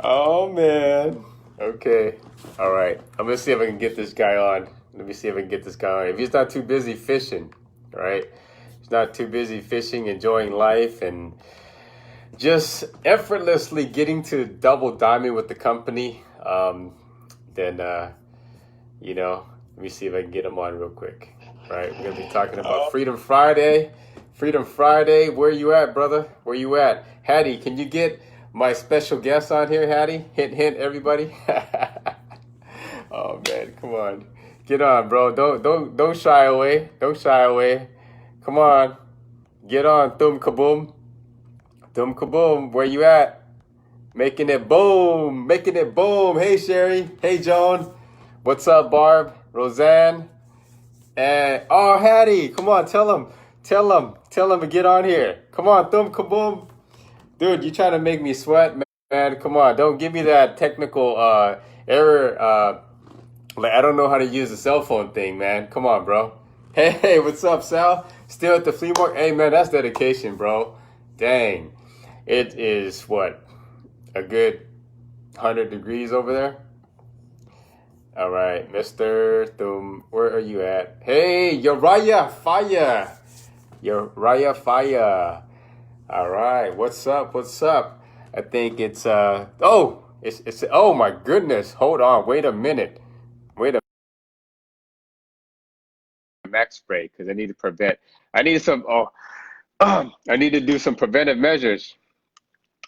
Oh man. Okay. All right. I'm gonna see if I can get this guy on. Let me see if I can get this guy on. If he's not too busy fishing, all right? He's not too busy fishing, enjoying life, and just effortlessly getting to double diamond with the company. Then let me see if I can get him on real quick. All right. We're gonna be talking about Freedom Friday. Freedom Friday. Where you at, brother? Where you at? Hattie, can you get my special guest on here, Hattie? Hint, hint, everybody. Oh man, come on, get on, bro. Don't shy away. Don't shy away. Come on, get on. Thum kaboom. Where you at? Making it boom, making it boom. Hey Sherry. Hey Joan. What's up, Barb? Roseanne. And oh, Hattie, come on, tell him to get on here. Come on, thum kaboom. Dude, you trying to make me sweat, man. Come on, don't give me that technical error. Like I don't know how to use the cell phone thing, man. Come on, bro. Hey, what's up, Sal? Still at the flea market? Hey, man, that's dedication, bro. Dang, it is what, a good 100 degrees over there. All right, Mr. Thum, where are you at? Hey, Uriah Fire. Uriah Fire. All right, what's up? What's up? I think it's oh my goodness. Hold on, wait a minute. Wait a max spray because I need to prevent. I need some I need to do some preventive measures.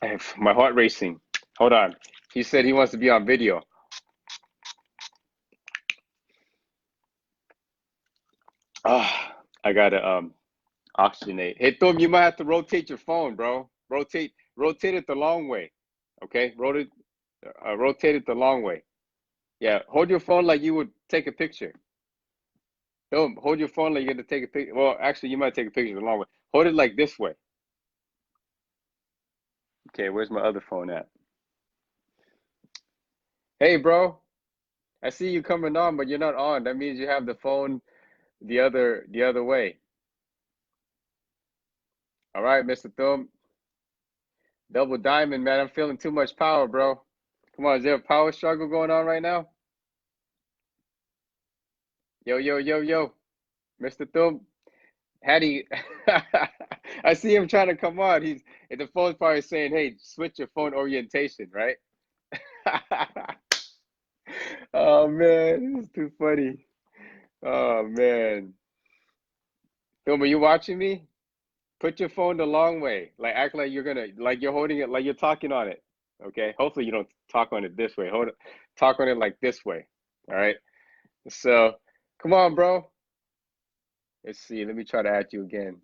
I have my heart racing. Hold on. He said he wants to be on video. I gotta oxygenate. Hey Thum, you might have to rotate your phone, bro. Rotate it the long way. Okay? Rotate it the long way. Yeah, hold your phone like you would take a picture. Thum, hold your phone like you're gonna take a picture. Well, actually you might take a picture the long way. Hold it like this way. Okay, where's my other phone at? Hey bro, I see you coming on, but you're not on. That means you have the phone the other way. All right, Mr. Thum. Double diamond, man. I'm feeling too much power, bro. Come on, is there a power struggle going on right now? Yo, Mr. Thumb. Hattie, I see him trying to come on. The phone's probably saying, "Hey, switch your phone orientation," right? Oh man, this is too funny. Oh man, Thumb, are you watching me? Put your phone the long way. Like act like like you're holding it, like you're talking on it. Okay. Hopefully you don't talk on it this way. Talk on it like this way. All right. So, come on, bro. Let's see. Let me try to add you again.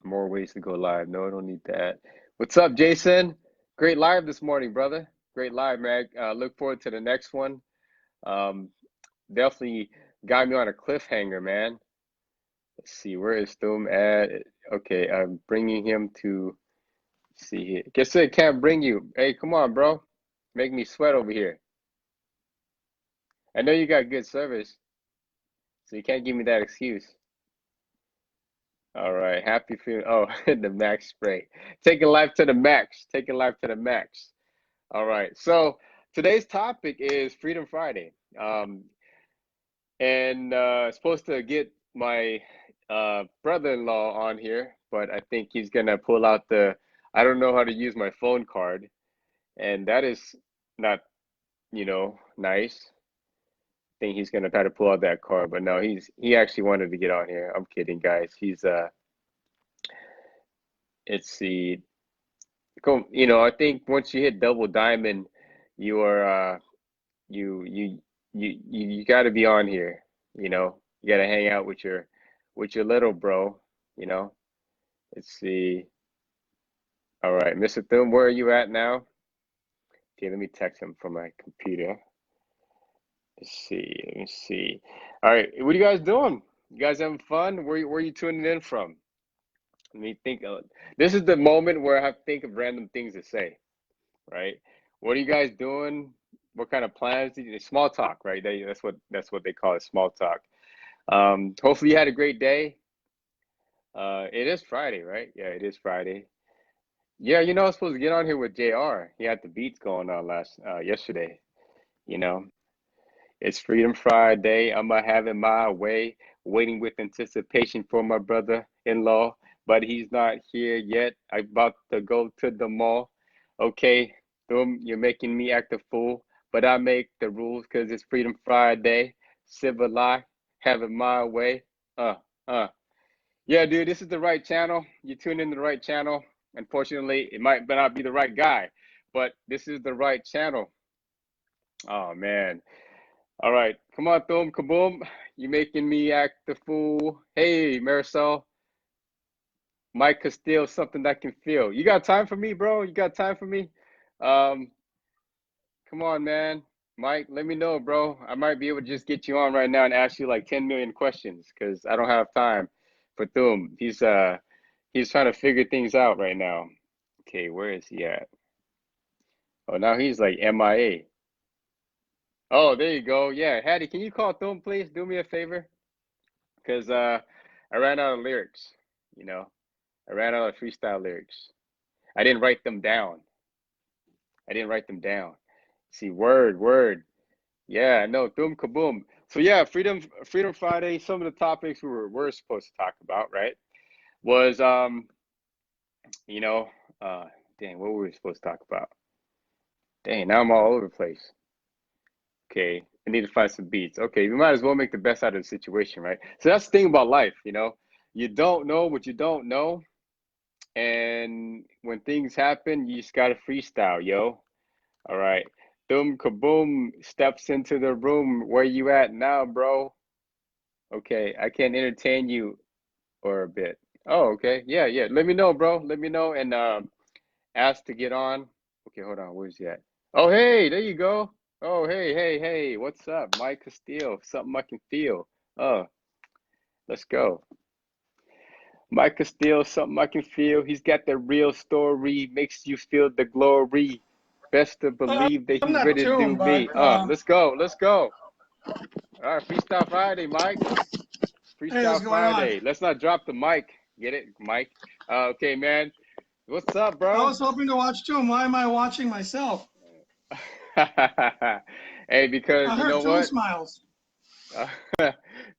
More ways to go live. No, I don't need that. What's up, Jason? Great live this morning, brother. Great live, man. Look forward to the next one. Um, Definitely got me on a cliffhanger, man. Let's see. Where is Thum at? Okay, I'm bringing him to see here. Guess I can't bring you. Hey, come on, bro. Make me sweat over here. I know you got good service, so you can't give me that excuse. All right, happy feeling. Oh, the max spray. Taking life to the max. Taking life to the max. All right. So today's topic is Freedom Friday. And Supposed to get my brother-in-law on here, but I think he's gonna pull out I don't know how to use my phone card, and that is not, nice. I think he's gonna try to pull out that card, but no, he actually wanted to get on here. I'm kidding, guys. It's the I think once you hit double diamond, you are you you you got to be on here. You got to hang out with your little bro. You know. Let's see. All right, Mr. Thum, where are you at now? Okay, let me text him from my computer. Let's see. Let me see. All right, what are you guys doing? You guys having fun? Where are you tuning in from? Let me think. This is the moment where I have to think of random things to say. Right? What are you guys doing? What kind of plans? Small talk, right? That's what they call it, small talk. Hopefully you had a great day. It is Friday, right? Yeah, it is Friday. Yeah, you know, I was supposed to get on here with JR. He had the beats going on yesterday. You know, it's Freedom Friday. I'm gonna have it my way, waiting with anticipation for my brother-in-law, but he's not here yet. I'm about to go to the mall. Okay, boom, you're making me act a fool, but I make the rules because it's Freedom Friday. Civil, have it my way. Uh, uh. Yeah, dude, this is the right channel. You tuned in to the right channel. Unfortunately, it might not be the right guy, but this is the right channel. Oh man. All right. Come on, Thum Kaboom. You making me act the fool. Hey, Marisol. Mike Castillo, something I can feel. You got time for me, bro? You got time for me? Um, Come on, man. Mike, let me know, bro. I might be able to just get you on right now and ask you like 10 million questions because I don't have time for Thum. He's trying to figure things out right now. Okay, where is he at? Oh, now he's like MIA. Oh, there you go. Yeah, Hattie, can you call Thum, please? Do me a favor, because I ran out of lyrics. You know, I ran out of freestyle lyrics. I didn't write them down. I didn't write them down. See, word. Yeah, no, Thum kaboom. So yeah, Freedom Friday. Some of the topics we're supposed to talk about, right? Was you know, uh, dang, what were we supposed to talk about? Dang, now I'm all over the place. Okay, I need to find some beats. Okay, we might as well make the best out of the situation, right? So that's the thing about life, you know. You don't know what you don't know, and when things happen, you just gotta freestyle, yo. All right. Boom kaboom steps into the room. Where you at now, bro? Okay, I can entertain you or a bit. Oh, okay. Yeah. Let me know, bro. Let me know and ask to get on. Okay, hold on. Where's he at? Oh, hey, there you go. Oh, hey. What's up? Mike Castillo. Something I can feel. Oh, let's go. Mike Castillo, something I can feel. He's got the real story, makes you feel the glory. Best to believe that I'm he's not ready to do tuned, but me. Let's go. All right, Freestyle Friday, Mike. hey, what's Freestyle going on? Friday. Let's not drop the mic. Get it, Mike? Okay, man. What's up, I bro? was hoping to watch Tomb. Why am I watching myself? Hey, because I you heard know Tomb what? smiles.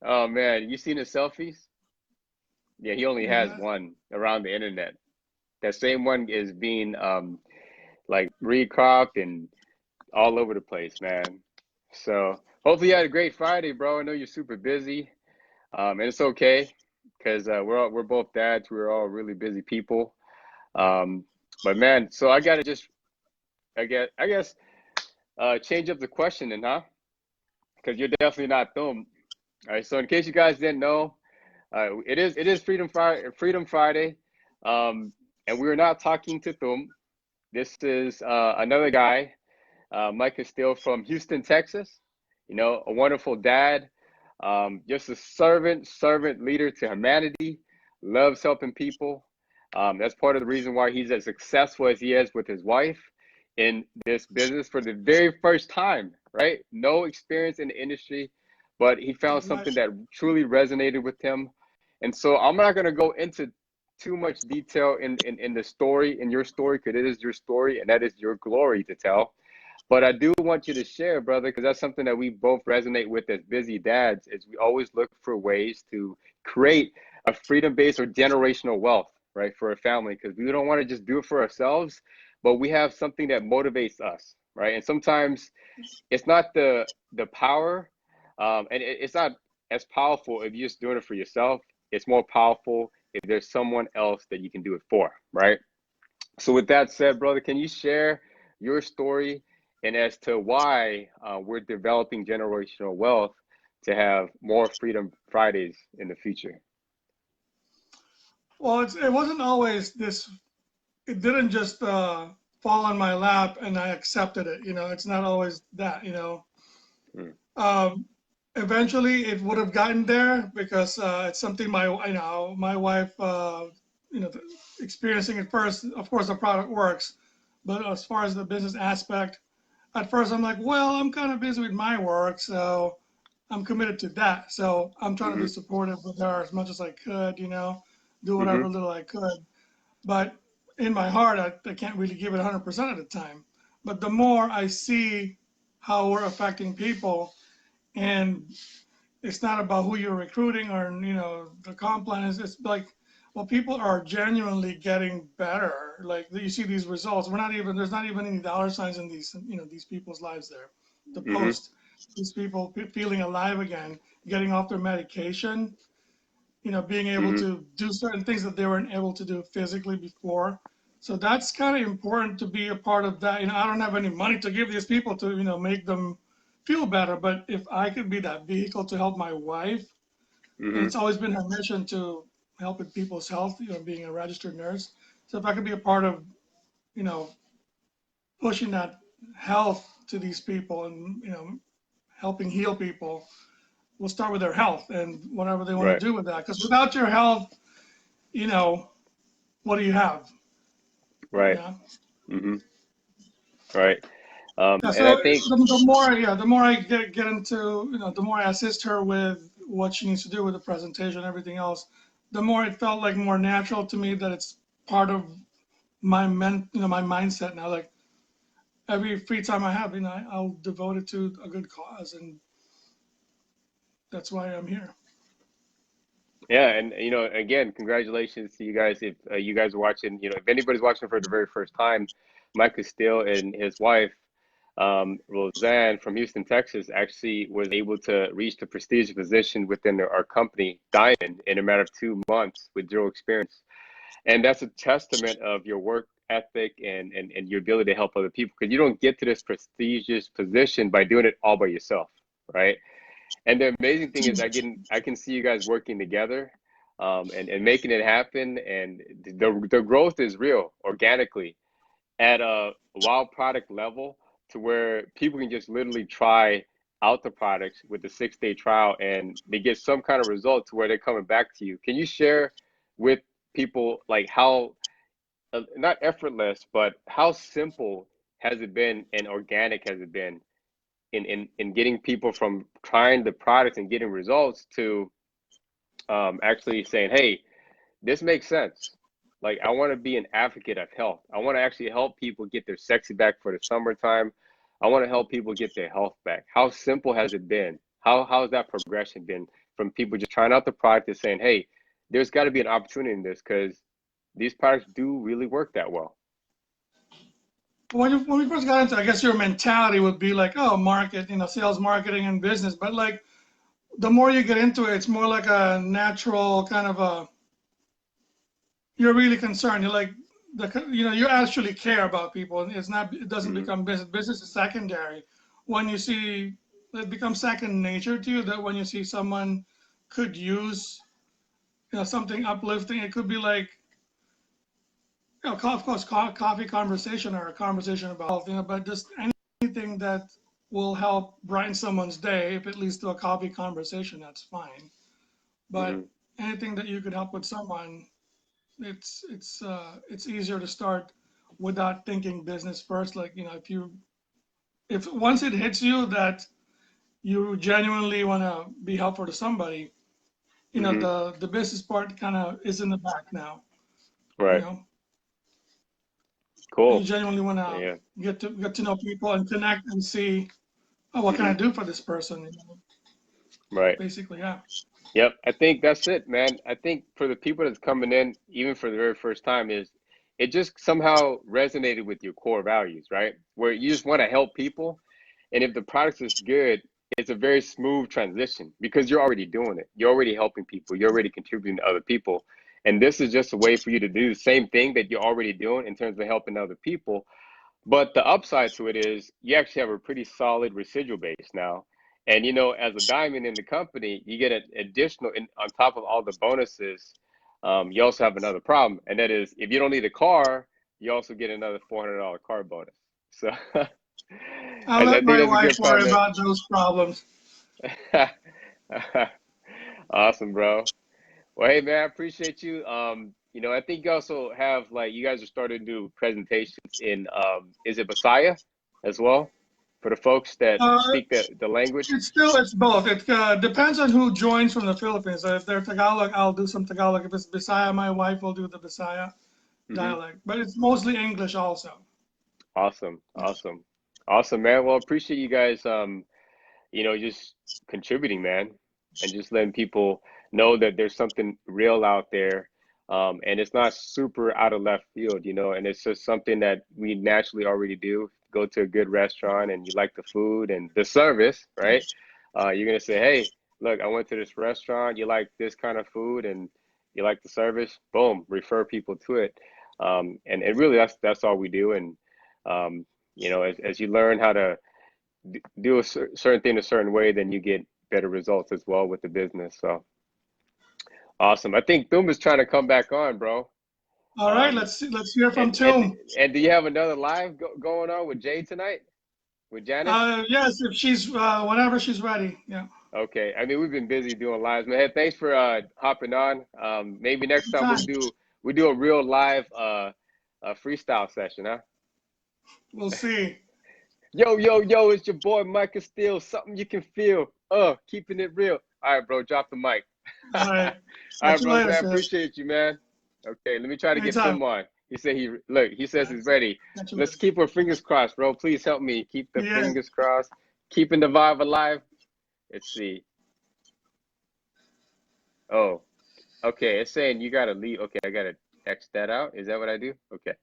Oh man, you seen his selfies? Yeah, he only has Yeah. one around the internet. That same one is being like recropped and all over the place, man. So hopefully you had a great Friday, bro. I know you're super busy, and it's okay because we're both dads. We're all really busy people. Um, but man, so I gotta just I guess change up the question then, huh? Because you're definitely not Thum. All right. So in case you guys didn't know, it is Freedom Friday, um, and we're not talking to Thum. This is another guy. Mike is still from Houston, Texas. You know, a wonderful dad, just a servant leader to humanity, loves helping people. That's part of the reason why he's as successful as he is with his wife in this business for the very first time, right? No experience in the industry, but he found something that truly resonated with him. And so I'm not going to go into too much detail in the story, in your story, because it is your story and that is your glory to tell. But I do want you to share, brother, because that's something that we both resonate with as busy dads, is we always look for ways to create a freedom-based or generational wealth, right, for a family, because we don't want to just do it for ourselves, but we have something that motivates us, right? And sometimes it's not the power, and it's not as powerful if you're just doing it for yourself. It's more powerful if there's someone else that you can do it for, right? So with that said, brother, can you share your story and as to why we're developing generational wealth to have more Freedom Fridays in the future? Well, it wasn't always this. It didn't just fall on my lap and I accepted it. It's not always that. Mm, Um, Eventually, it would have gotten there because it's something my wife you know experiencing it first. Of course, the product works, but as far as the business aspect, at first I'm like, well, I'm kind of busy with my work, so I'm committed to that. So I'm trying to be mm-hmm, supportive with her as much as I could, do mm-hmm, whatever little I could. But in my heart, I can't really give it 100% of the time. But the more I see how we're affecting people, and it's not about who you're recruiting or the comp plan is. It's like, well, people are genuinely getting better. Like you see these results. There's not even any dollar signs in these people's lives there. The Mm-hmm. post, these people feeling alive again, getting off their medication, being able Mm-hmm. to do certain things that they weren't able to do physically before. So that's kind of important to be a part of that. I don't have any money to give these people to, make them feel better. But if I could be that vehicle to help my wife, and Mm-hmm. it's always been her mission to help with people's health, being a registered nurse. So if I could be a part of, you know, pushing that health to these people and, helping heal people, we'll start with their health and whatever they want to Right. do with that. Because without your health, you know, what do you have? Right. Yeah. Mm-hmm. Right. Yeah. And I So think, the more I get into, the more I assist her with what she needs to do with the presentation and everything else, the more it felt like more natural to me that it's part of my mindset now. Like every free time I have, I'll devote it to a good cause, and that's why I'm here. yeah, and again, congratulations to you guys. If you guys are watching, if anybody's watching for the very first time, Mike Castile and his wife, Roseanne from Houston, Texas, actually was able to reach the prestigious position within our company, Diamond, in a matter of 2 months with zero experience. And that's a testament of your work ethic and your ability to help other people, because you don't get to this prestigious position by doing it all by yourself, right? And the amazing thing is I can see you guys working together, and making it happen. And the growth is real organically at a wild product level, to where people can just literally try out the products with the 6-day trial, and they get some kind of result to where they're coming back to you. Can you share with people like how, not effortless, but how simple has it been and organic has it been in getting people from trying the products and getting results to actually saying, hey, this makes sense. Like, I want to be an advocate of health. I want to actually help people get their sexy back for the summertime. I want to help people get their health back. How simple has it been? How has that progression been from people just trying out the product to saying, hey, there's got to be an opportunity in this, because these products do really work that well. When we first got into, I guess your mentality would be like, oh, market, sales, marketing, and business. But like the more you get into it, it's more like a natural kind of a. You're really concerned. You're like you actually care about people, and it's not. It doesn't Mm-hmm. become business. Business is secondary. When you see it becomes second nature to you, that when you see someone could use something uplifting, it could be like of course, coffee conversation or a conversation about health, but just anything that will help brighten someone's day. If it leads to a coffee conversation, that's fine. But Mm-hmm. anything that you could help with someone, it's easier to start without thinking business first. Like if once it hits you that you genuinely want to be helpful to somebody, Mm-hmm. the business part kind of is in the back now. You Right. know, and you Cool. genuinely want to Yeah. get to know people and connect and see, oh, what can I Mm-hmm. do for this person? Right. Basically, yeah. Yep, I think that's it, man. I think for the people that's coming in, even for the very first time, is it just somehow resonated with your core values, right? Where you just want to help people. And if the product is good, it's a very smooth transition because you're already doing it. You're already helping people. You're already contributing to other people. And this is just a way for you to do the same thing that you're already doing in terms of helping other people. But the upside to it is you actually have a pretty solid residual base now. And as a diamond in the company, you get an additional, on top of all the bonuses. You also have another problem, and that is if you don't need a car, you also get another $400 car bonus. So I, I'll I let think my that's a wife good worry problem. about those problems. Awesome, bro. Well, hey man, I appreciate you. I think you also have, like, you guys are starting to do presentations in is it Messiah as well for the folks that Uh, speak the language? it's both. It depends on who joins from the Philippines. So if they're Tagalog, I'll do some Tagalog. If it's Bisaya, my wife will do the Bisaya. Mm-hmm. dialect, but it's mostly English also. Awesome. Awesome. Awesome, man. Well, appreciate you guys, just contributing, man, and just letting people know that there's something real out there. And it's not super out of left field, and it's just something that we naturally already do. Go to a good restaurant and you like the food and the service, right? You're gonna say, hey, look, I went to this restaurant, you like this kind of food and you like the service, boom, refer people to it. And really that's all we do. And as you learn how to do a certain thing a certain way, then you get better results as well with the business. So awesome. I think Thum is trying to come back on, bro. All right, Um, let's hear from and Tomb. and do you have another live going on with Jay tonight with Janice? Yes, if she's whenever she's ready. Yeah, Okay. I mean, we've been busy doing lives, man. Hey, thanks for hopping on. Maybe next time anytime. we do a real live freestyle session, huh? We'll see. Yo, yo, yo, it's your boy Micah Steele. Something you can feel. Keeping it real. All right, bro, drop the mic. All All right, right, catch you bros, later, man, sis. appreciate you, man. Okay, let me try to get Anytime. Thum on. He says he's Yes. ready. Catch you Let's later. keep our fingers crossed, bro. Please help me keep the Yeah. fingers crossed. Keeping the vibe alive. Let's see. Oh, okay, it's saying you gotta leave. Okay, I gotta X that out. Is that what I do? Okay.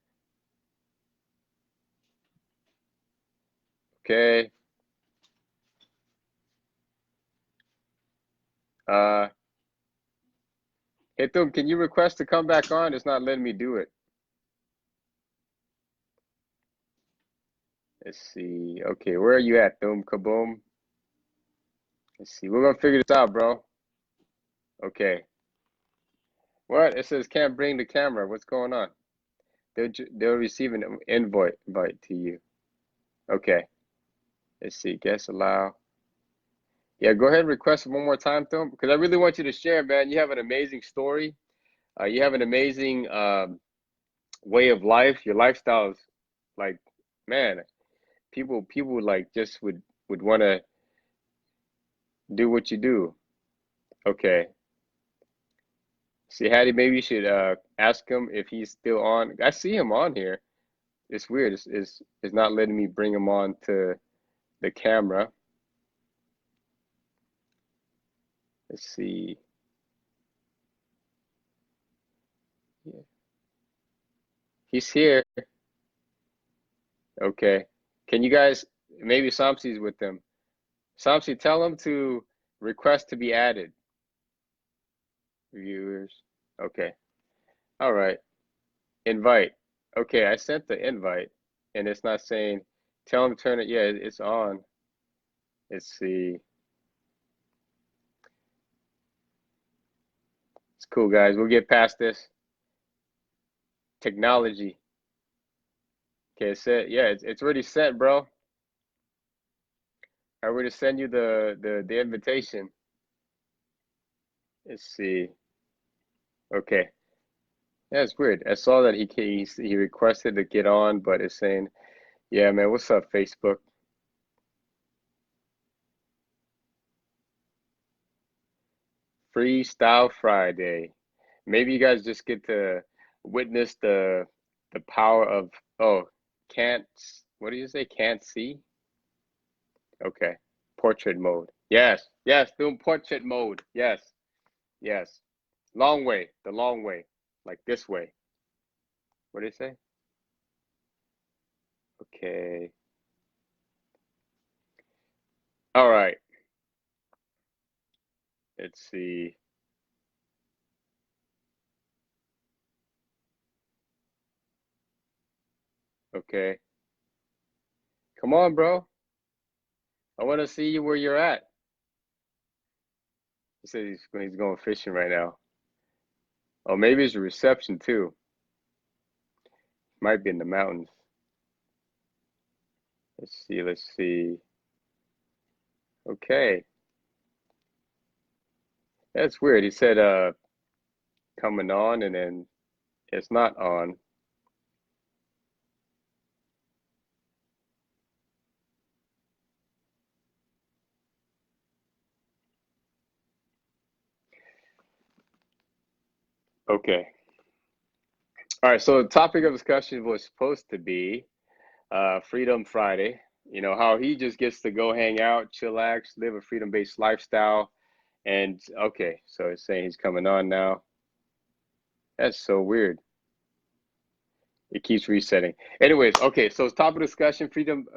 Okay. Uh, hey, Thum, can you request to come back on? It's not letting me do it. Let's see. Okay, where are you at, Thum Kaboom? Let's see. We're gonna figure this out, bro. Okay. What? It says can't bring the camera. What's going on? They'll receive an invite to you. Okay. Let's see. Guess allow. Yeah, go ahead and request it one more time, Thum, because I really want you to share, man. You have an amazing story. You have an amazing way of life. Your lifestyle is like, man, people like just would want to do what you do. Okay. See, Hattie, maybe you should ask him if he's still on. I see him on here. It's weird. It's not letting me bring him on to the camera. Let's see. Yeah. He's here. Okay. Can you guys maybe Samsi's with them? Samsi, tell him to request to be added. Viewers. Okay. All right. Invite. Okay, I sent the invite and it's not saying tell him to turn it. Yeah, it's on. Let's see. It's cool, guys. We'll get past this. Technology. Okay, it's set. Yeah, it's already sent, bro. I already send you the invitation. Let's see. Okay. Yeah, it's weird. I saw that he requested to get on, but it's saying, "Yeah, man, what's up, Facebook? Freestyle Friday." Maybe you guys just get to witness the power of can't what do you say? Can't see? Okay. Portrait mode. Yes. Yes, doing portrait mode. Yes. Yes. Long way. The long way. Like this way. What do you say? Okay. All right. Let's see. Okay. Come on, bro. I want to see you where you're at. He said he's going fishing right now. Oh, maybe it's a reception too. Might be in the mountains. Let's see. Let's see. Okay. That's weird. He said coming on and then it's not on. Okay. All right, so the topic of discussion was supposed to be Freedom Friday. You know, how he just gets to go hang out, chillax, live a freedom-based lifestyle. And okay, so it's saying he's coming on now. That's so weird. It keeps resetting. Anyways, okay, so topic of discussion, Freedom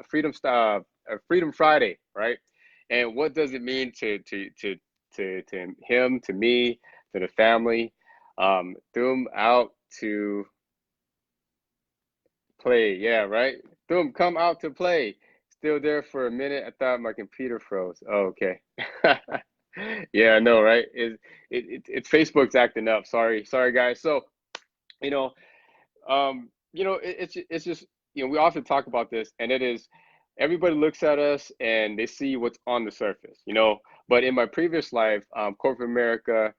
Friday, right? And what does it mean to him, to me, to the family? Threw him out to play, yeah, right? Threw him come out to play. Still there for a minute. I thought my computer froze. Oh, okay. Yeah, I know, right? It's Facebook's acting up. Sorry, guys. So, you know, it's just, we often talk about this, and it is everybody looks at us and they see what's on the surface, but in my previous life, corporate America,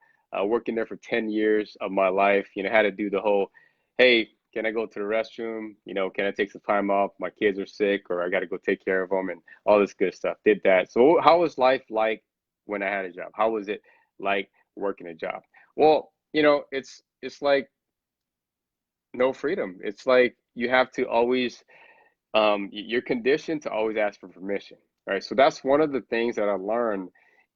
working there for 10 years of my life, had to do the whole, hey, can I go to the restroom? Can I take some time off? My kids are sick, or I got to go take care of them, and all this good stuff. Did that. So how was life like when I had a job? How was it like working a job? Well, it's like no freedom. It's like you have to always, you're conditioned to always ask for permission, right? So that's one of the things that I learned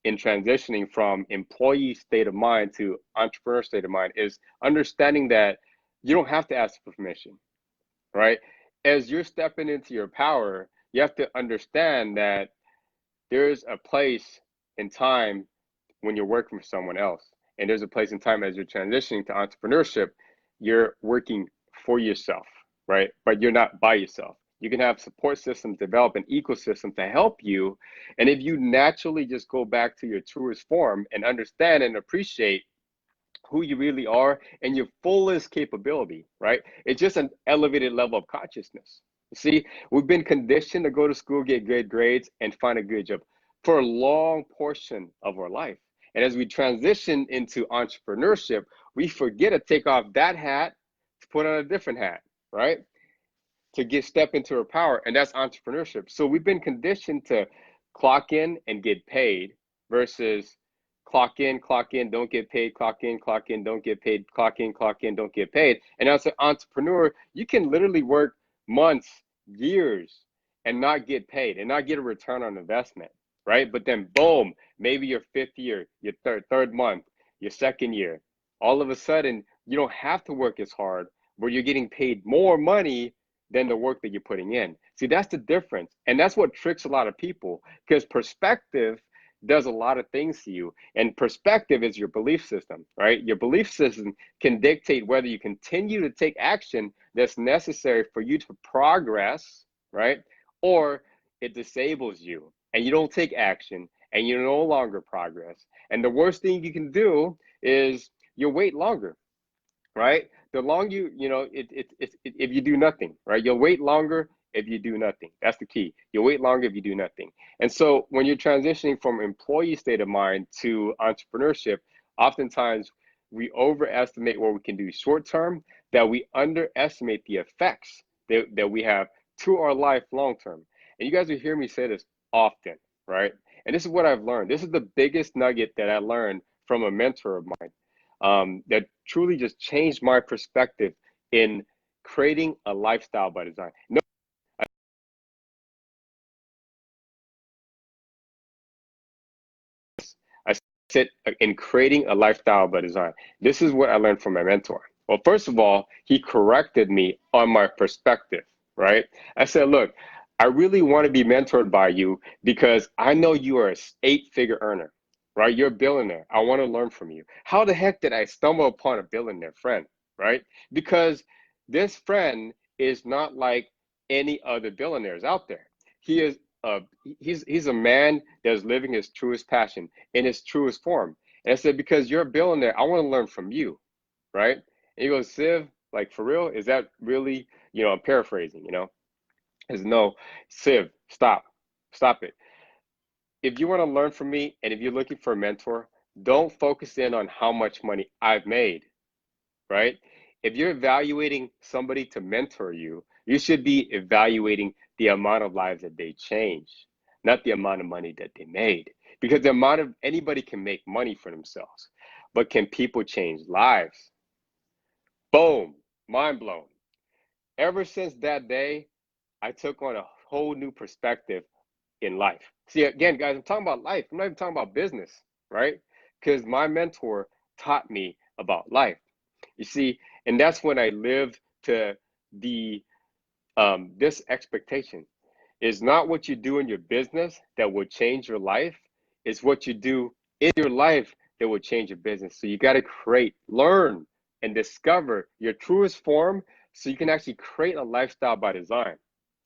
in transitioning from employee state of mind to entrepreneur state of mind, is understanding that you don't have to ask for permission, right? As you're stepping into your power, you have to understand that there's a place in time when you're working for someone else. And there's a place in time as you're transitioning to entrepreneurship, you're working for yourself, right? But you're not by yourself. You can have support systems, develop an ecosystem to help you. And if you naturally just go back to your truest form and understand and appreciate who you really are and your fullest capability, right? It's just an elevated level of consciousness. See, we've been conditioned to go to school, get good grades, and find a good job for a long portion of our life. And as we transition into entrepreneurship, we forget to take off that hat to put on a different hat, right? To step into our power, and that's entrepreneurship. So we've been conditioned to clock in and get paid versus clock in, don't get paid, clock in, don't get paid, clock in, don't get paid. And as an entrepreneur, you can literally work months, years, and not get paid and not get a return on investment, right? But then boom, maybe your fifth year, your third month, your second year, all of a sudden you don't have to work as hard, but you're getting paid more money than the work that you're putting in. See, that's the difference. And that's what tricks a lot of people, because perspective does a lot of things to you. And perspective is your belief system, right? Your belief system can dictate whether you continue to take action that's necessary for you to progress, right? Or it disables you and you don't take action and you no longer progress. And the worst thing you can do is you wait longer, right? The longer if you do nothing, right? You'll wait longer if you do nothing. That's the key. You'll wait longer if you do nothing. And so when you're transitioning from employee state of mind to entrepreneurship, oftentimes we overestimate what we can do short term, that we underestimate the effects that we have to our life long term. And you guys will hear me say this often, right? And this is what I've learned. This is the biggest nugget that I learned from a mentor of mine, that truly just changed my perspective in creating a lifestyle by design. No, I said in creating a lifestyle by design. This is what I learned from my mentor. Well, first of all, he corrected me on my perspective, right? I said, look, I really want to be mentored by you because I know you are an 8-figure earner, right? You're a billionaire. I want to learn from you. How the heck did I stumble upon a billionaire friend, right? Because this friend is not like any other billionaires out there. He is he's a man that's living his truest passion in his truest form. And I said, because you're a billionaire, I want to learn from you, right? And he goes, Siv, like for real, is that really, I'm paraphrasing, I said, no, Siv, stop it. If you want to learn from me and if you're looking for a mentor, don't focus in on how much money I've made, right? If you're evaluating somebody to mentor you, you should be evaluating the amount of lives that they changed, not the amount of money that they made. Because the amount of anybody can make money for themselves, but can people change lives? Boom. mind blown. Ever since that day, I took on a whole new perspective in life. See, again, guys, I'm talking about life. I'm not even talking about business, right? Because my mentor taught me about life. You see, and that's when I lived to the this expectation. Is not what you do in your business that will change your life. It's what you do in your life that will change your business. So you got to create, learn, and discover your truest form so you can actually create a lifestyle by design.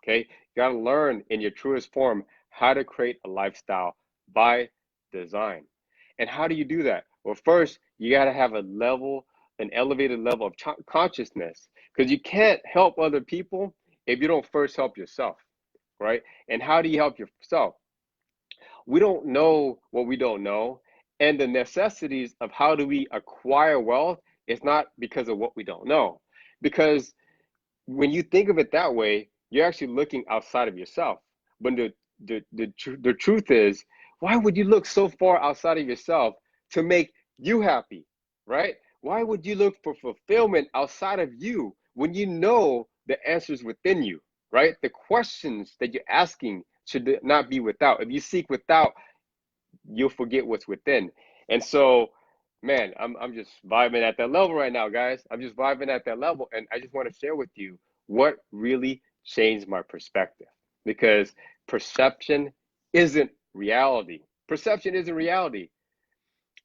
Okay, you got to learn in your truest form how to create a lifestyle by design. And how do you do that? Well, first, you got to have an elevated level of consciousness, because you can't help other people if you don't first help yourself, right? And how do you help yourself? We don't know what we don't know. And the necessities of how do we acquire wealth is not because of what we don't know. Because when you think of it that way, you're actually looking outside of yourself. When the truth is, why would you look so far outside of yourself to make you happy, right? Why would you look for fulfillment outside of you when you know the answers within you, right? The questions that you're asking should not be without. If you seek without, you'll forget what's within. And so, man, I'm just vibing at that level right now, guys. I'm just vibing at that level. And I just want to share with you what really changed my perspective, because perception isn't reality. Perception isn't reality.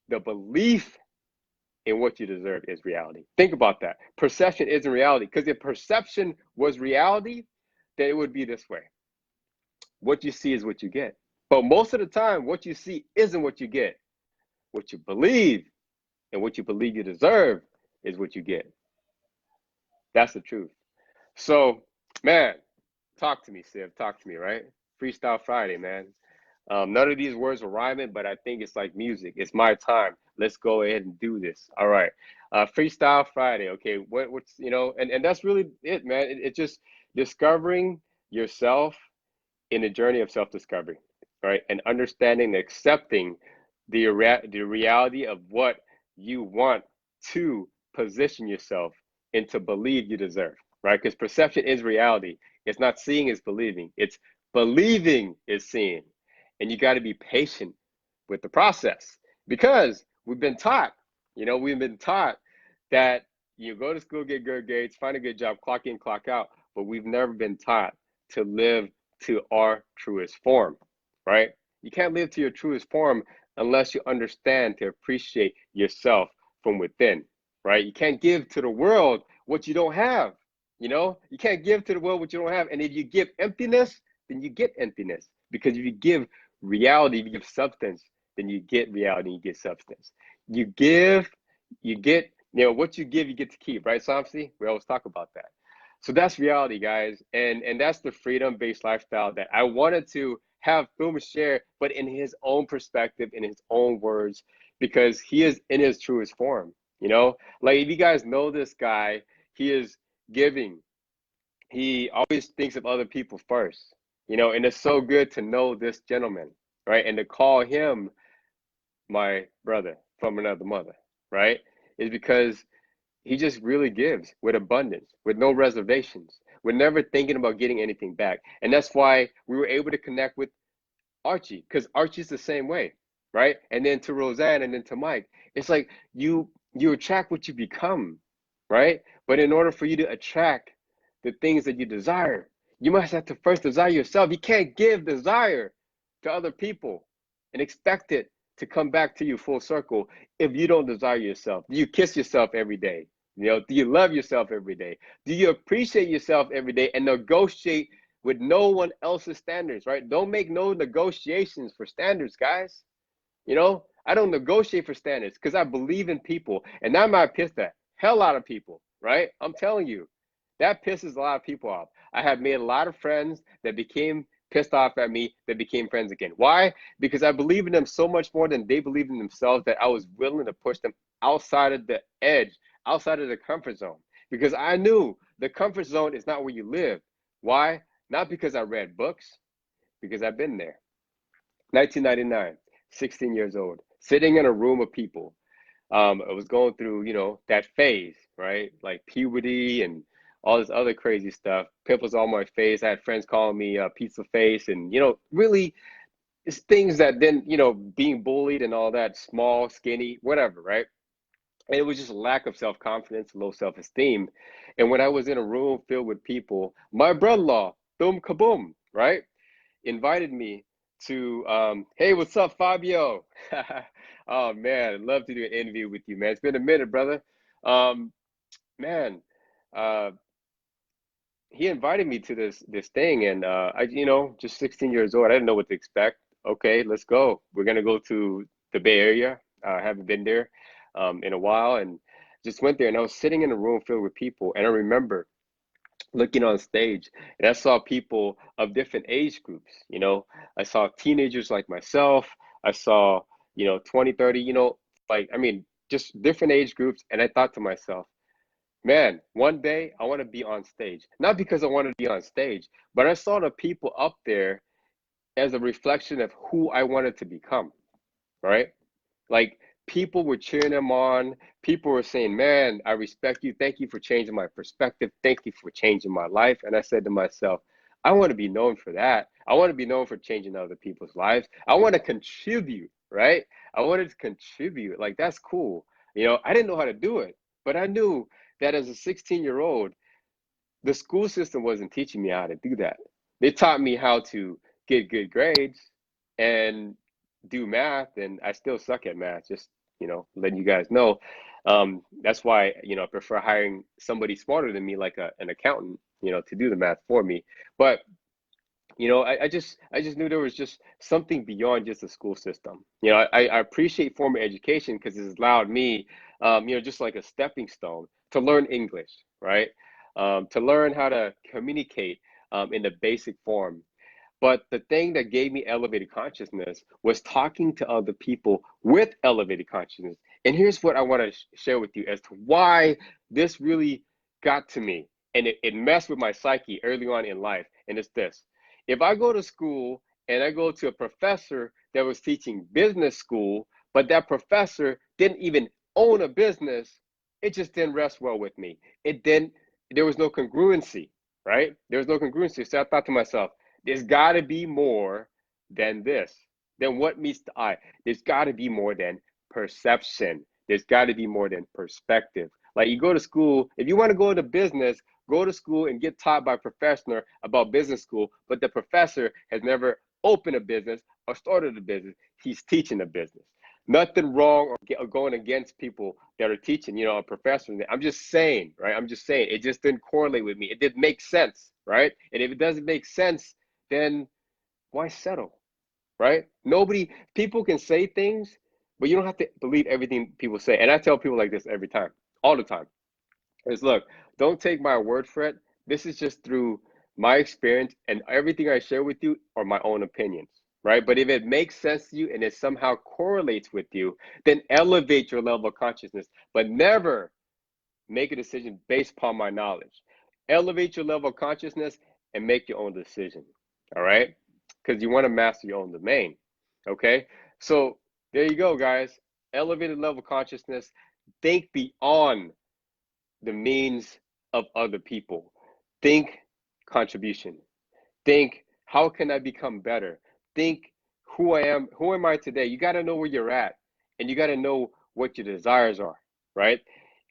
The belief in what you deserve is reality. Think about that. Perception isn't reality, because if perception was reality, then it would be this way. What you see is what you get. But most of the time, what you see isn't what you get. What you believe and what you believe you deserve is what you get. That's the truth. So, man, talk to me, Siv. Talk to me, right? Freestyle Friday, man. None of these words are rhyming, but I think it's like music. It's my time. Let's go ahead and do this. All right. Freestyle Friday. Okay. What's, and that's really it, man. It's just discovering yourself in a journey of self-discovery, right? And understanding and accepting the reality of what you want to position yourself and to believe you deserve, right? Because perception is reality. It's not seeing is believing. It's believing is seeing. And you got to be patient with the process, because we've been taught that you go to school, get good grades, find a good job, clock in, clock out, but we've never been taught to live to our truest form, right? You can't live to your truest form unless you understand to appreciate yourself from within, right? You can't give to the world what you don't have, You can't give to the world what you don't have. And if you give emptiness, then you get emptiness. Because if you give reality, if you give substance, then you get reality, you get substance. You give, you get, what you give, you get to keep, right, Samsi? We always talk about that. So that's reality, guys. And that's the freedom-based lifestyle that I wanted to have Thum share, but in his own perspective, in his own words, because he is in his truest form, Like, if you guys know this guy, he is giving. He always thinks of other people first, and it's so good to know this gentleman, right? And to call him my brother from another mother, right? Is because he just really gives with abundance, with no reservations. We're never thinking about getting anything back. And that's why we were able to connect with Archie, because Archie's the same way, right? And then to Roseanne, and then to Mike. It's like you attract what you become, right? But in order for you to attract the things that you desire, you must have to first desire yourself. You can't give desire to other people and expect it to come back to you full circle if you don't desire yourself. Do you kiss yourself every day? Do you love yourself every day? Do you appreciate yourself every day and negotiate with no one else's standards, right? Don't make no negotiations for standards, guys. I don't negotiate for standards because I believe in people, and that might piss the hell out of people, right? I'm telling you, that pisses a lot of people off. I have made a lot of friends that became pissed off at me that became friends again. Why? Because I believe in them so much more than they believe in themselves that I was willing to push them outside of the edge, outside of the comfort zone. Because I knew the comfort zone is not where you live. Why? Not because I read books, because I've been there. 1999, 16 years old, sitting in a room of people. I was going through, that phase, right? Like puberty and all this other crazy stuff, pimples on my face. I had friends calling me pizza face, and really it's things that then being bullied and all that, small, skinny, whatever, right? And it was just a lack of self-confidence, low self-esteem. And when I was in a room filled with people, my brother-in-law, boom kaboom, right, invited me to, hey, what's up, Fabio? Oh man, I'd love to do an interview with you, man. It's been a minute, brother. Um, man, uh, he invited me to this thing, and I, just 16 years old. I didn't know what to expect. Okay, let's go. We're gonna go to the Bay Area. I haven't been there in a while, and just went there. And I was sitting in a room filled with people, and I remember looking on stage, and I saw people of different age groups. I saw teenagers like myself. I saw 20, 30. Like, I mean, just different age groups, and I thought to myself, man, one day I want to be on stage. Not because I want to be on stage, but I saw the people up there as a reflection of who I wanted to become, right? Like, people were cheering them on. People were saying, man, I respect you. Thank you for changing my perspective. Thank you for changing my life. And I said to myself, I want to be known for that. I want to be known for changing other people's lives. I want to contribute, right? I wanted to contribute. Like, that's cool. I didn't know how to do it, but I knew that as a 16-year-old, the school system wasn't teaching me how to do that. They taught me how to get good grades and do math, and I still suck at math. Just letting you guys know. That's why I prefer hiring somebody smarter than me, like an accountant, to do the math for me. But I just knew there was just something beyond just the school system. I appreciate formal education because it's allowed me, just like a stepping stone to learn English, right? To learn how to communicate in the basic form. But the thing that gave me elevated consciousness was talking to other people with elevated consciousness. And here's what I want to share with you as to why this really got to me. And it messed with my psyche early on in life. And it's this: if I go to school and I go to a professor that was teaching business school, but that professor didn't even own a business, it just didn't rest well with me. There was no congruency, right? There was no congruency. So I thought to myself, there's got to be more than this, than what meets the eye. There's got to be more than perception. There's got to be more than perspective. Like, you go to school, if you want to go into business, go to school and get taught by a professor about business school, but the professor has never opened a business or started a business. He's teaching a business. Nothing wrong or going against people that are teaching, a professor. I'm just saying, right? I'm just saying, it just didn't correlate with me. It didn't make sense, right? And if it doesn't make sense, then why settle, right? People can say things, but you don't have to believe everything people say. And I tell people like this every time, all the time, is, look, don't take my word for it. This is just through my experience, and everything I share with you are my own opinions, right? But if it makes sense to you and it somehow correlates with you, then elevate your level of consciousness, but never make a decision based upon my knowledge. Elevate your level of consciousness and make your own decision, all right? Because you want to master your own domain, okay? So there you go, guys. Elevated level of consciousness. Think beyond the means of other people. Think contribution. Think, how can I become better? Think, who am I today? You got to know where you're at, and you got to know what your desires are, right?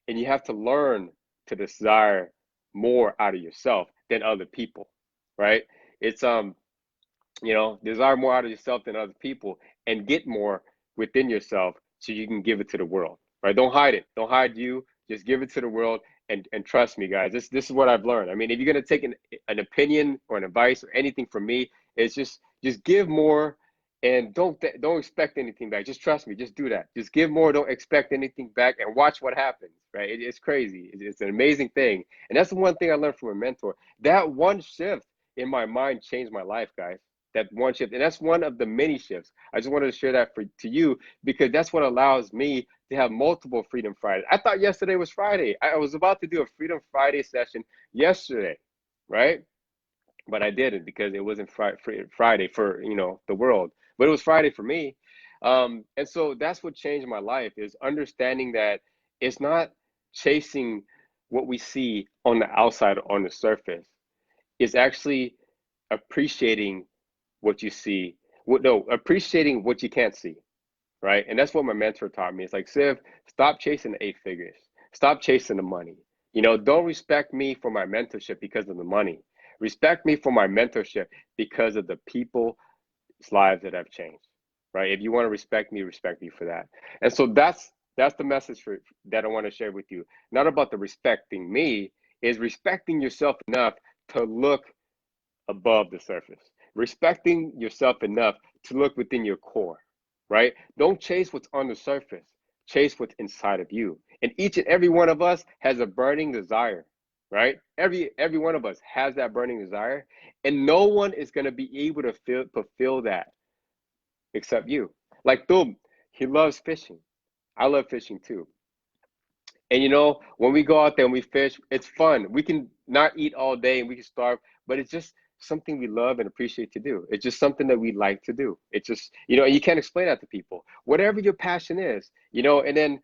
And you have to learn to desire more out of yourself than other people, right? It's desire more out of yourself than other people, and get more within yourself so you can give it to the world, right? Don't hide it. Don't hide you. Just give it to the world, and trust me, guys. This is what I've learned. I mean, if you're gonna take an opinion or an advice or anything from me, it's just give more, and don't expect anything back. Just trust me. Just do that. Just give more. Don't expect anything back, and watch what happens. Right? It's crazy. It's an amazing thing, and that's the one thing I learned from a mentor. That one shift in my mind changed my life, guys. That one shift, and that's one of the many shifts. I just wanted to share that to you, because that's what allows me to have multiple Freedom Fridays. I thought yesterday was Friday. I was about to do a Freedom Friday session yesterday, right? But I didn't, because it wasn't Friday for the world, but it was Friday for me. And so that's what changed my life, is understanding that it's not chasing what we see on the outside, on the surface, is actually appreciating what you see. No, appreciating what you can't see, right? And that's what my mentor taught me. It's like, Siv, stop chasing the eight figures. Stop chasing the money. Don't respect me for my mentorship because of the money. Respect me for my mentorship because of the people's lives that I've changed, right? If you want to respect me for that. And so that's the message that I want to share with you. Not about the respecting me, is respecting yourself enough to look above the surface. Respecting yourself enough to look within your core, right? Don't chase what's on the surface. Chase what's inside of you. And each and every one of us has a burning desire, right? Every one of us has that burning desire, and no one is going to be able to fulfill that except you. Like Dub, he loves fishing. I love fishing too. And when we go out there and we fish, it's fun. We can not eat all day and we can starve, but it's just something we love and appreciate to do. It's just something that we like to do. It's just, and you can't explain that to people. Whatever your passion is, and then,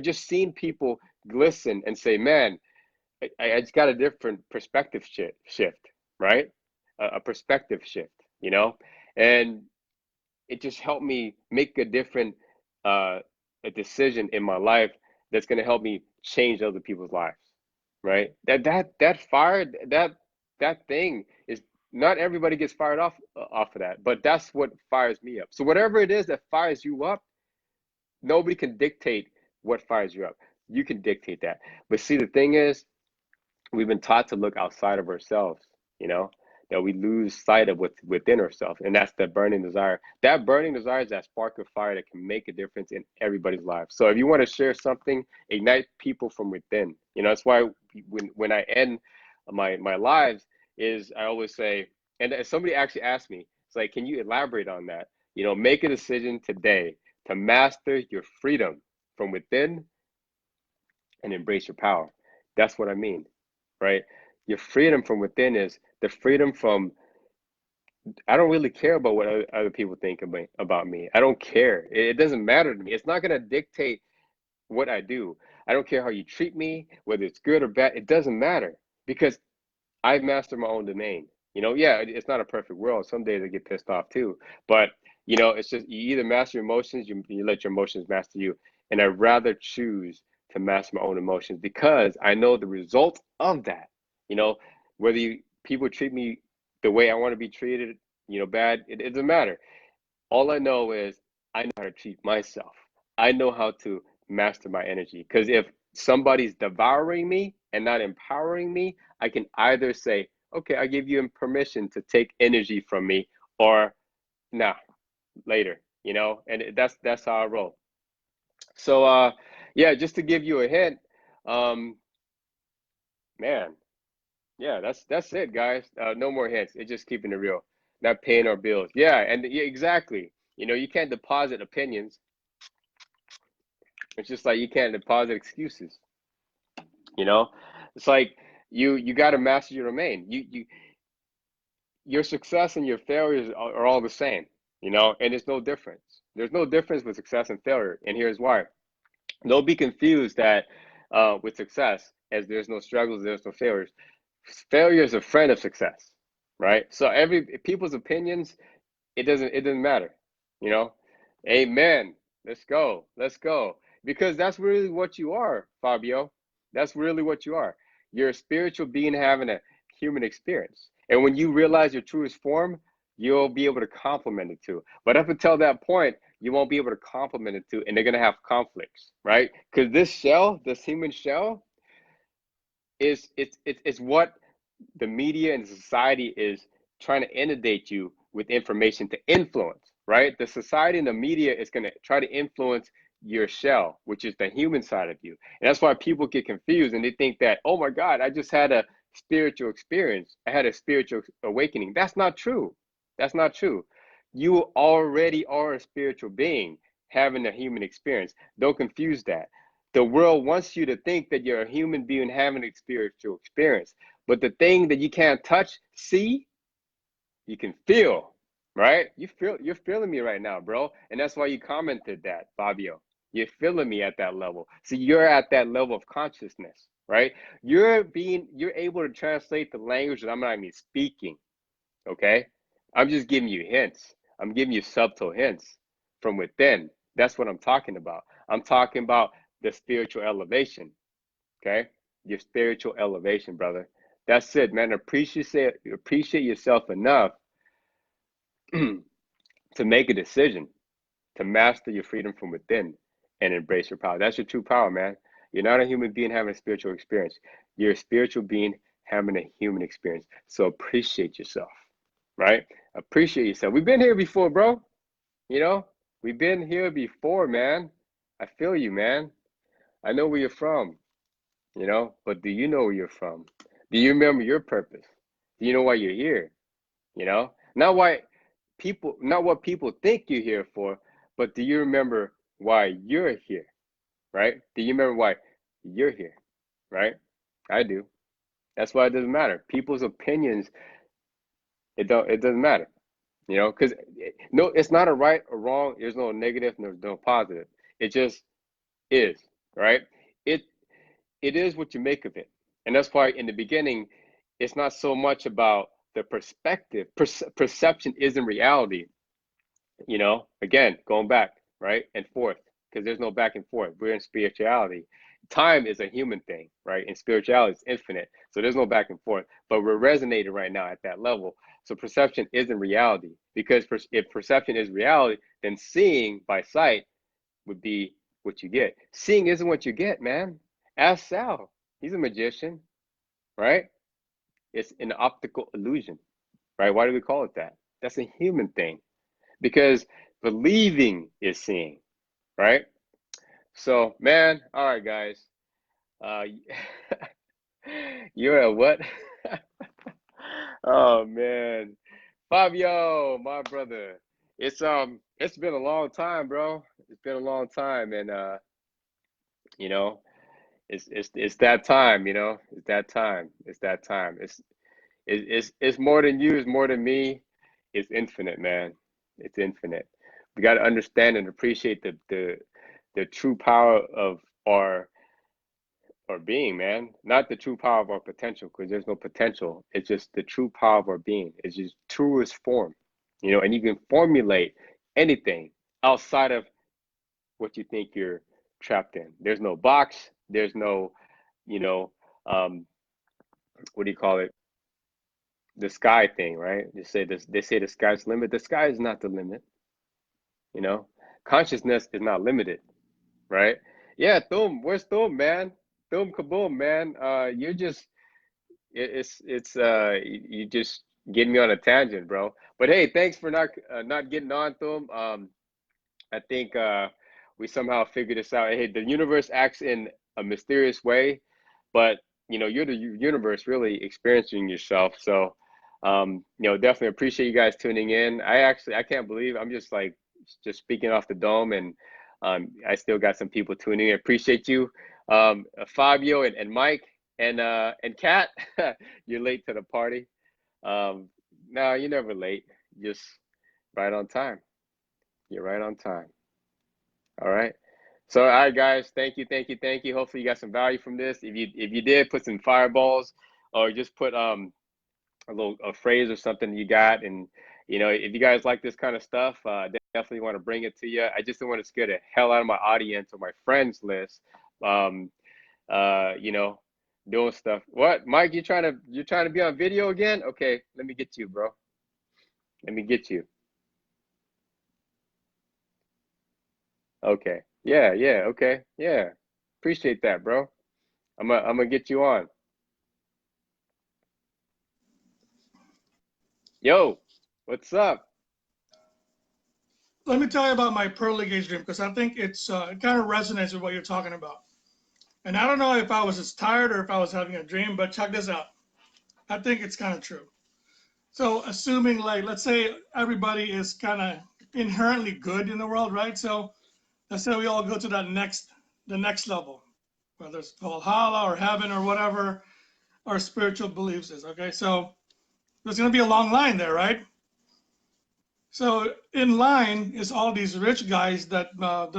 just seeing people glisten and say, man, I just got a different perspective shift, right? A perspective shift, and it just helped me make a decision in my life that's going to help me change other people's lives, right? That fire, that thing is, not everybody gets fired off of that, but that's what fires me up. So whatever it is that fires you up, nobody can dictate what fires you up. You can dictate that. But see, the thing is, we've been taught to look outside of ourselves, that we lose sight of what's within ourselves. And that's the burning desire. That burning desire is that spark of fire that can make a difference in everybody's life. So if you want to share something, ignite people from within. That's why when I end my lives, is I always say, and somebody actually asked me, it's like, can you elaborate on that? Make a decision today to master your freedom from within and embrace your power. That's what I mean, right? Your freedom from within is the freedom from, I don't really care about what other people think about me. I don't care. It doesn't matter to me. It's not going to dictate what I do. I don't care how you treat me, whether it's good or bad. It doesn't matter, because I've mastered my own domain. Yeah, it's not a perfect world. Some days I get pissed off too. But, it's just, you either master your emotions, you let your emotions master you. And I'd rather choose to master my own emotions, because I know the result of that. Whether people treat me the way I want to be treated, bad, it doesn't matter. All I know is I know how to treat myself. I know how to master my energy. Because if somebody's devouring me and not empowering me, I can either say, okay, I give you permission to take energy from me, or nah, later, and that's how I roll. So yeah, just to give you a hint, um, man, yeah, that's it, guys. No more hints. It's just keeping it real, not paying our bills. Yeah, and yeah, exactly. You can't deposit opinions. It's just like you can't deposit excuses. You know, it's like you got to master your domain. Your success and your failures are all the same. And there's no difference. There's no difference with success and failure, and here's why. Don't be confused that with success, as there's no struggles, there's no failures. Failure is a friend of success, right? So every people's opinions, it doesn't matter, you know. Amen. Let's go, because that's really what you are, Fabio. That's really what you are. You're a spiritual being having a human experience, and when you realize your truest form, you'll be able to complement it too. But up until that point, you won't be able to complement it too, and they're gonna have conflicts, right? Because this human shell, it's what the media and society is trying to inundate you with information to influence, right? The society and the media is going to try to influence your shell, which is the human side of you. And that's why people get confused and they think that, oh my God, I just had a spiritual experience. I had a spiritual awakening. That's not true. That's not true. You already are a spiritual being having a human experience. Don't confuse that. The world wants you to think that you're a human being having a spiritual experience. But the thing that you can't touch, see, you can feel, right? You're feeling me right now, bro. And that's why you commented that, Fabio. You're feeling me at that level. So you're at that level of consciousness, right? You're able to translate the language that I'm not even speaking, okay? I'm just giving you hints. I'm giving you subtle hints from within. That's what I'm talking about. I'm talking about the spiritual elevation, okay? Your spiritual elevation, brother. That's it, man. Appreciate yourself enough to make a decision to master your freedom from within and embrace your power. That's your true power, man. You're not a human being having a spiritual experience. You're a spiritual being having a human experience. So appreciate yourself, right? Appreciate yourself. We've been here before, bro. You know, we've been here before, man. I feel you, man. I know where you're from, but do you know where you're from? Do you remember your purpose? Do you know why you're here? Not why not what people think you're here for, but do you remember why you're here, right? Do you remember why you're here, right? I do. That's why it doesn't matter. People's opinions, it doesn't matter, because no, it's not a right or wrong. There's no negative, there's no positive. It just is, right? It it is what you make of it. And that's why in the beginning, it's not so much about the perspective. Perception isn't reality. Again, going back, right, and forth, because there's no back and forth. We're in spirituality. Time is a human thing, right? And spirituality is infinite. So there's no back and forth. But we're resonating right now at that level. So perception isn't reality. Because if perception is reality, then seeing by sight would be what you get. Seeing isn't what you get, man. Ask Sal. He's a magician, right? It's an optical illusion, right? Why do we call it that? That's a human thing. Because believing is seeing, right? So, man, all right, guys. Uh, you're a what? Oh man, Fabio, my brother. It's been a long time, bro. It's been a long time, and you know, it's that time. It's that time. It's that time. It's more than you. It's more than me. It's infinite, man. It's infinite. We got to understand and appreciate the true power of our being, man. Not the true power of our potential, because there's no potential. It's just the true power of our being. It's just truest form, and you can formulate anything outside of what you think you're trapped in. There's no box. There's no, you know, um, what do you call it? The sky thing, right? They say the sky's the limit. The sky is not the limit, you know. Consciousness is not limited, right? Yeah, Thum, where's Thum, man? Thum kaboom, man. You're just you just getting me on a tangent, bro. But hey, thanks for not getting on, Thum. I think we somehow figured this out. Hey, the universe acts in a mysterious way, but you're the universe really experiencing yourself. So, definitely appreciate you guys tuning in. I can't believe I'm just speaking off the dome, and I still got some people tuning in. Appreciate you, Fabio and Mike and Kat. You're late to the party. No, you're never late. Just right on time. You're right on time. All right. So, all right, guys. Thank you, thank you, thank you. Hopefully, you got some value from this. If you did, put some fireballs, or just put a phrase or something you got, and if you guys like this kind of stuff, definitely want to bring it to you. I just don't want to scare the hell out of my audience or my friends list. Um, you know, doing stuff. What, Mike? You trying to be on video again? Okay, let me get you, bro. Let me get you. Okay. Yeah, yeah, okay. Yeah. Appreciate that, bro. I'm gonna get you on. Yo, what's up? Let me tell you about my pearly gaze dream because I think it kind of resonates with what you're talking about. And I don't know if I was just tired or if I was having a dream, but check this out. I think it's kind of true. So assuming like let's say everybody is kind of inherently good in the world, right? So let's say we all go to the next level, whether it's Valhalla or heaven or whatever our spiritual beliefs is. Okay, so there's gonna be a long line there, right? So in line is all these rich guys that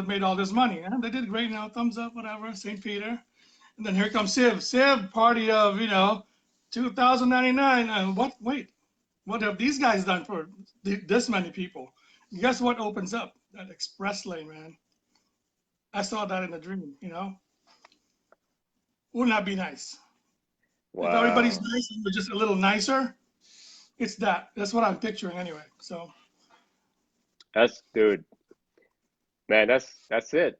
made all this money, and they did great. Thumbs up, whatever. Saint Peter. And then here comes Civ. Civ, party of, 2099. And what, wait, what have these guys done for this many people? Guess what opens up? That express lane, man. I saw that in a dream. Wouldn't that be nice? If everybody's Wow. nice and we're just a little nicer, it's that. That's what I'm picturing anyway. So, That's dude, man, that's it.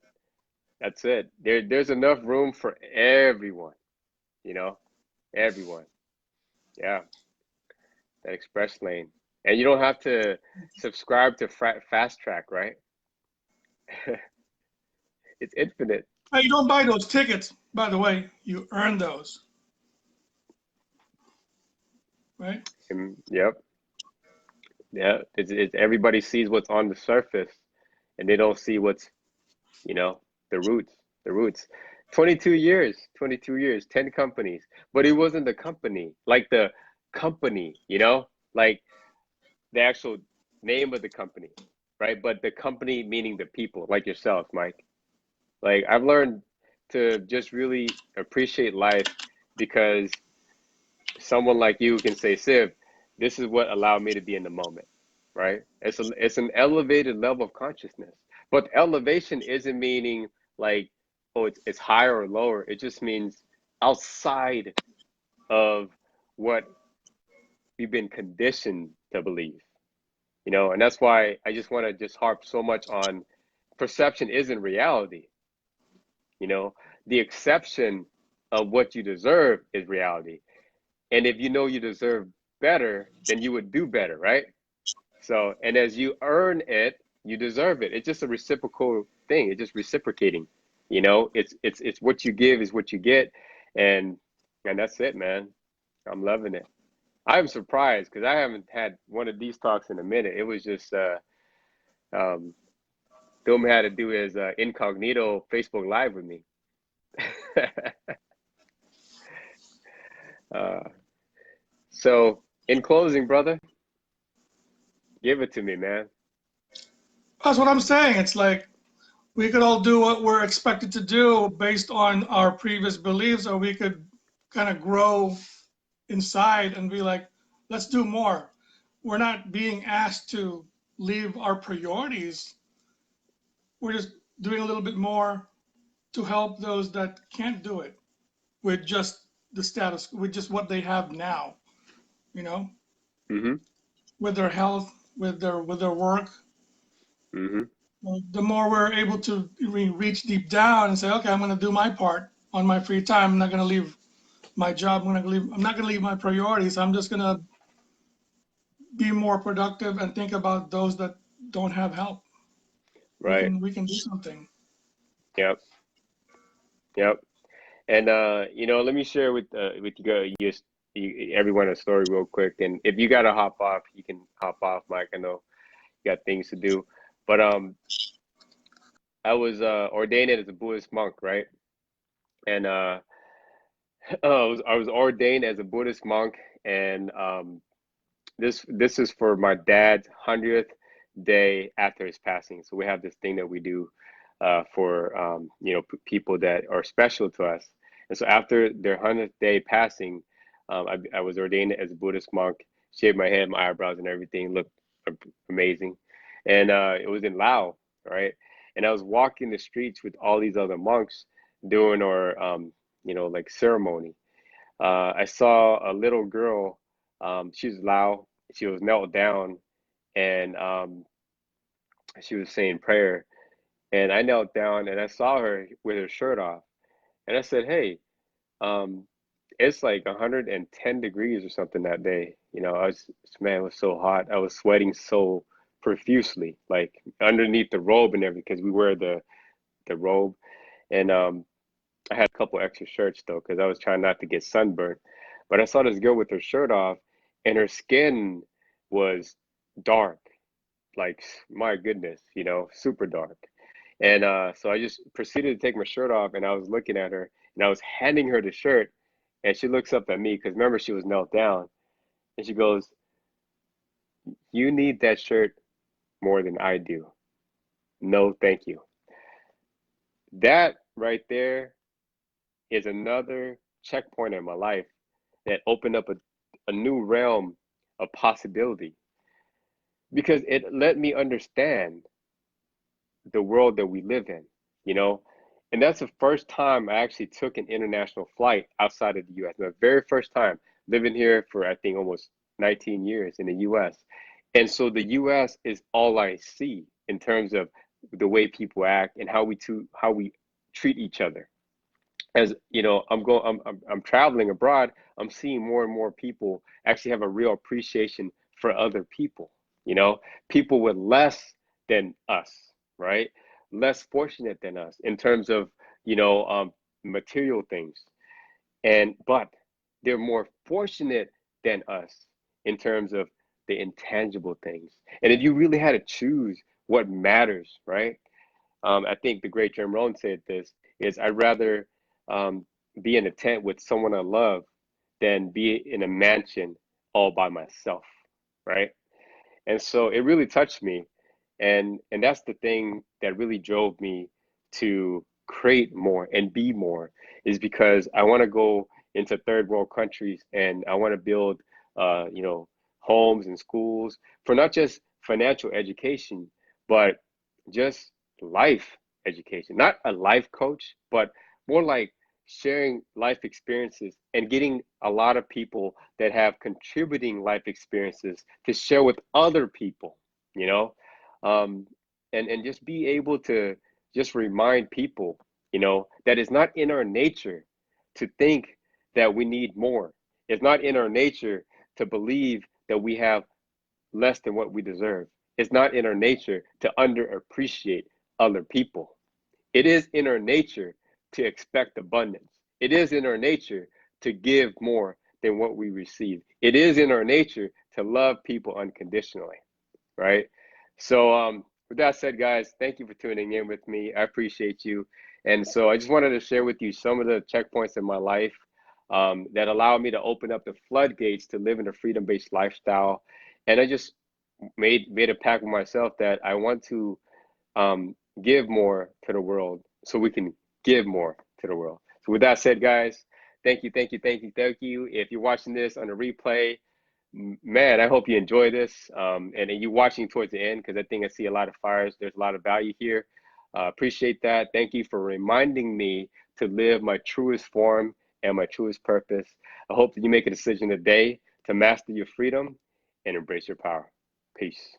That's it. There's enough room for everyone, you know? Everyone. Yeah, that express lane. And you don't have to subscribe to Fast Track, right? It's infinite. hey, you don't buy those tickets, by the way. You earn those, right? Yep. Yeah. It's everybody sees what's on the surface and they don't see what's, you know, the roots, the roots. 22 years, 10 companies. But it wasn't the company, like the company, like the actual name of the company, right? But the company meaning the people, like yourself, Mike. Like I've learned to just really appreciate life because someone like you can say, Siv, this is what allowed me to be in the moment, right? It's an elevated level of consciousness. But elevation isn't meaning like, oh, it's higher or lower. It just means outside of what we've been conditioned to believe, and that's why I just want to just harp so much on perception isn't reality. You know, the exception of what you deserve is reality. And if you know you deserve better, then you would do better, right? So, and as you earn it, you deserve it. It's just a reciprocal thing. It's just reciprocating. It's what you give is what you get, and that's it, man. I'm loving it. I'm surprised because I haven't had one of these talks in a minute. It was just um, Dom had to do his incognito Facebook Live with me. uh, so, in closing, brother, give it to me, man. That's what I'm saying. It's like we could all do what we're expected to do based on our previous beliefs, or we could kind of grow inside and be like, let's do more. We're not being asked to leave our priorities. We're just doing a little bit more to help those that can't do it with just the status, with just what they have now, you know, Mm-hmm. with their health, with their work. Mm-hmm. Well, the more we're able to reach deep down and say, okay, I'm going to do my part on my free time. I'm not going to leave my job. I'm not going to leave my priorities. I'm just going to be more productive and think about those that don't have help. We Right. can we can do something. Yep. Yep. And let me share with everyone a story real quick. And if you gotta hop off, you can hop off, Mike. I know you got things to do. But I was ordained as a Buddhist monk, right? And I was ordained as a Buddhist monk, and this is for my dad's 100th day after his passing. So we have this thing that we do for people that are special to us. And so after their 100th day passing, I was ordained as a Buddhist monk, shaved my head, my eyebrows, and everything looked amazing. And it was in Laos, right? And I was walking the streets with all these other monks doing our, like ceremony. I saw a little girl. She's Lao. She was knelt down and she was saying prayer. And I knelt down and I saw her with her shirt off. And I said, "Hey, um, it's like 110 degrees or something that day. Man, it was so hot. I was sweating so profusely, like underneath the robe and everything, because we wear the robe. And I had a couple extra shirts though, because I was trying not to get sunburned. But I saw this girl with her shirt off, and her skin was dark, like my goodness, super dark. And so I just proceeded to take my shirt off, and I was looking at her, and I was handing her the shirt, and she looks up at me because remember she was knelt down, and she goes, "You need that shirt more than I do. No, thank you." That right there is another checkpoint in my life that opened up a new realm of possibility, because it let me understand the world that we live in, you know? And that's the first time I actually took an international flight outside of the US. My very first time living here for, I think, almost 19 years in the US. And so the US is all I see in terms of the way people act and how we treat each other. As you know, I'm traveling abroad. I'm seeing more and more people actually have a real appreciation for other people, you know, people with less than us, right? Less fortunate than us in terms of, you know, material things. And but they're more fortunate than us in terms of the intangible things. And if you really had to choose what matters, right? I think the great Jim Rohn said this, is I'd rather um, be in a tent with someone I love than be in a mansion all by myself, right? And so it really touched me. And that's the thing that really drove me to create more and be more, is because I want to go into third world countries and I want to build, you know, homes and schools for not just financial education, but just life education. Not a life coach, but more like sharing life experiences and getting a lot of people that have contributing life experiences to share with other people, you know, um, and just be able to just remind people, you know, that it's not in our nature to think that we need more. It's not in our nature to believe that we have less than what we deserve. It's not in our nature to underappreciate other people. It is in our nature to expect abundance. It is in our nature to give more than what we receive. It is in our nature to love people unconditionally, right? So, with that said, guys, thank you for tuning in with me. I appreciate you. And so, I just wanted to share with you some of the checkpoints in my life that allow me to open up the floodgates to live in a freedom-based lifestyle. And I just made a pact with myself that I want to give more to the world so we can give more to the world. So with that said, guys, thank you, thank you, thank you, thank you. If you're watching this on a replay, man, I hope you enjoy this. And you watching towards the end, because I think I see a lot of fires. There's a lot of value here. Appreciate that. Thank you for reminding me to live my truest form and my truest purpose. I hope that you make a decision today to master your freedom and embrace your power. Peace.